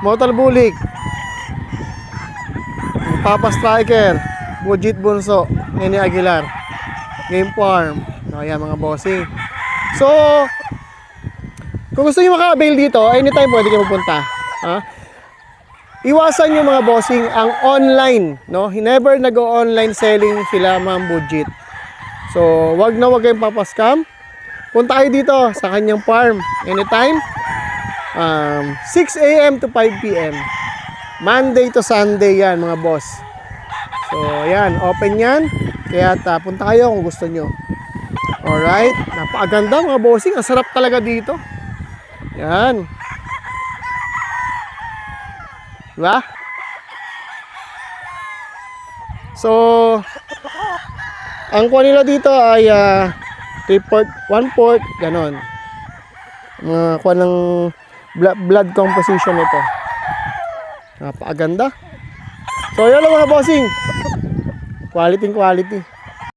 Motor Bulik, Papa Striker, Mujit Bunso, Nene Aguilar, Game Farm. Ayan mga bossing. So, kung gusto nyo maka-avail dito, anytime pwede kayo magpunta. Ha? Iwasan nyo mga bossing ang online. No? Never nag-online selling sila Ma'am Mujit. So, wag kayong papascam. Punta kayo dito sa kanyang farm anytime. 6 a.m. to 5 p.m. Monday to Sunday yan mga boss. So, yan. Open yan. Kaya punta kayo kung gusto nyo. Alright. Napakaganda mga bossing. Ang sarap talaga dito. Yan. Diba? So, ang kuha nila dito ay 3/4, 1/4, ganon. Kuha ng blood composition ito. Napakaganda. So, yan lang mga bossing. Quality.